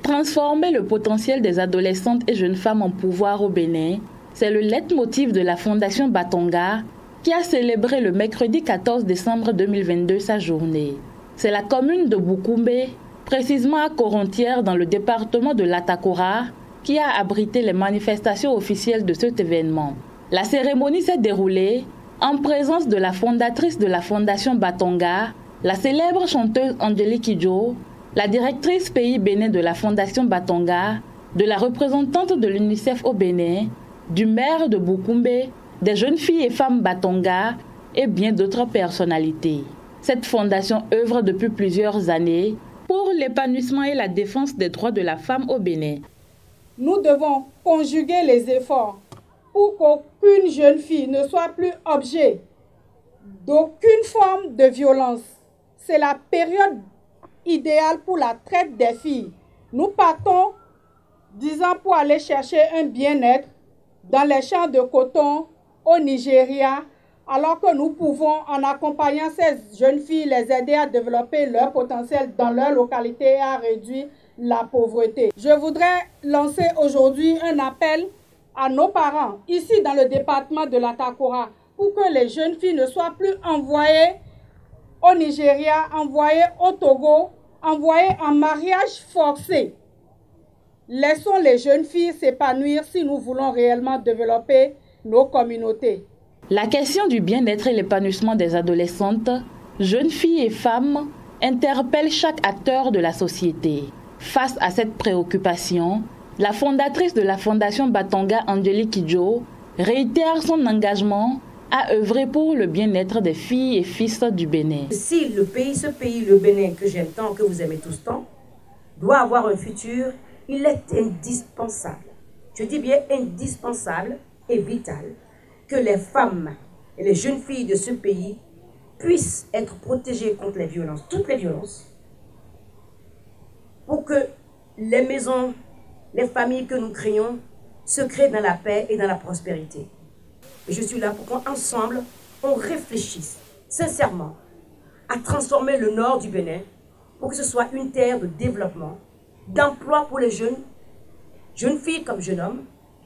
Transformer le potentiel des adolescentes et jeunes femmes en pouvoir au Bénin, c'est le leitmotiv de la Fondation Batonga qui a célébré le mercredi 14 décembre 2022 sa journée. C'est la commune de Boukoumbe, précisément à Korontière dans le département de l'Atakora, qui a abrité les manifestations officielles de cet événement. La cérémonie s'est déroulée en présence de la fondatrice de la Fondation Batonga, la célèbre chanteuse Angélique Kidjo, la directrice pays Bénin de la Fondation Batonga, de la représentante de l'UNICEF au Bénin, du maire de Boukoumbe, des jeunes filles et femmes Batonga et bien d'autres personnalités. Cette fondation œuvre depuis plusieurs années pour l'épanouissement et la défense des droits de la femme au Bénin. Nous devons conjuguer les efforts pour qu'aucune jeune fille ne soit plus objet d'aucune forme de violence. C'est la période idéale pour la traite des filles. Nous partons 10 ans pour aller chercher un bien-être dans les champs de coton au Nigeria, alors que nous pouvons, en accompagnant ces jeunes filles, les aider à développer leur potentiel dans leur localité et à réduire la pauvreté. Je voudrais lancer aujourd'hui un appel à nos parents, ici dans le département de l'Atakora, pour que les jeunes filles ne soient plus envoyées au Nigeria, envoyées au Togo, envoyées en mariage forcé. Laissons les jeunes filles s'épanouir si nous voulons réellement développer nos communautés. La question du bien-être et l'épanouissement des adolescentes, jeunes filles et femmes interpelle chaque acteur de la société. Face à cette préoccupation, la fondatrice de la Fondation Batonga, Angélique Kidjo, réitère son engagement à œuvrer pour le bien-être des filles et fils du Bénin. Si ce pays, le Bénin, que j'aime tant, que vous aimez tous tant, doit avoir un futur, il est indispensable, je dis bien indispensable et vital, que les femmes et les jeunes filles de ce pays puissent être protégées contre les violences, toutes les violences, pour que les maisons, les familles que nous créons se créent dans la paix et dans la prospérité. Et je suis là pour qu'ensemble, on réfléchisse sincèrement à transformer le nord du Bénin pour que ce soit une terre de développement, d'emploi pour les jeunes filles comme jeunes hommes,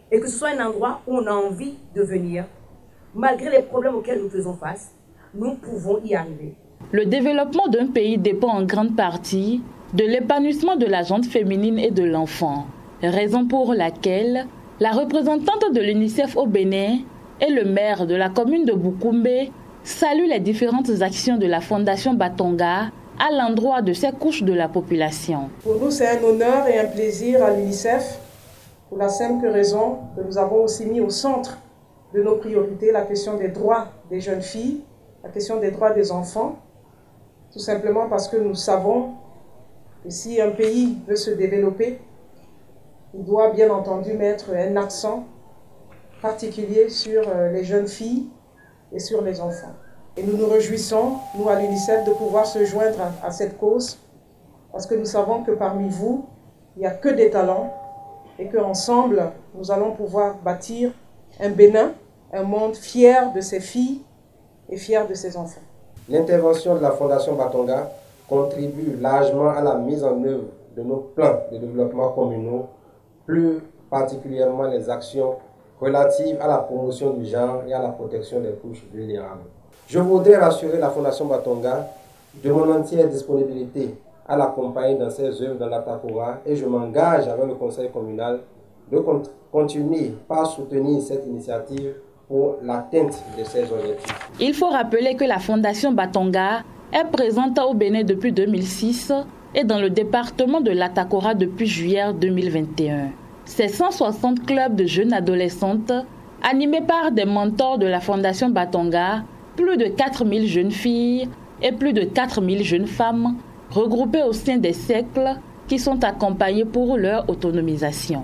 et que ce soit un endroit où on a envie de venir. Malgré les problèmes auxquels nous faisons face, nous pouvons y arriver. Le développement d'un pays dépend en grande partie de l'épanouissement de la gente féminine et de l'enfant, raison pour laquelle la représentante de l'UNICEF au Bénin et le maire de la commune de Boukoumbe saluent les différentes actions de la Fondation Batonga à l'endroit de ces couches de la population. Pour nous, c'est un honneur et un plaisir à l'UNICEF, pour la simple raison que nous avons aussi mis au centre de nos priorités la question des droits des jeunes filles, la question des droits des enfants, tout simplement parce que nous savons que si un pays veut se développer, il doit bien entendu mettre un accent particulier sur les jeunes filles et sur les enfants. Et nous nous réjouissons, nous à l'UNICEF, de pouvoir se joindre à cette cause, parce que nous savons que parmi vous, il n'y a que des talents, et qu'ensemble, nous allons pouvoir bâtir un Bénin, un monde fier de ses filles et fier de ses enfants. L'intervention de la Fondation Batonga contribue largement à la mise en œuvre de nos plans de développement communaux, plus particulièrement les actions relatives à la promotion du genre et à la protection des couches vulnérables. Je voudrais rassurer la Fondation Batonga de mon entière disponibilité à l'accompagner dans ses œuvres dans l'Atakora et je m'engage avec le conseil communal de continuer par soutenir cette initiative pour l'atteinte de ces objectifs. Il faut rappeler que la Fondation Batonga est présente au Bénin depuis 2006 et dans le département de l'Atakora depuis juillet 2021. Ces 160 clubs de jeunes adolescentes, animés par des mentors de la Fondation Batonga, plus de 4000 jeunes filles et plus de 4000 jeunes femmes, regroupées au sein des cercles qui sont accompagnés pour leur autonomisation.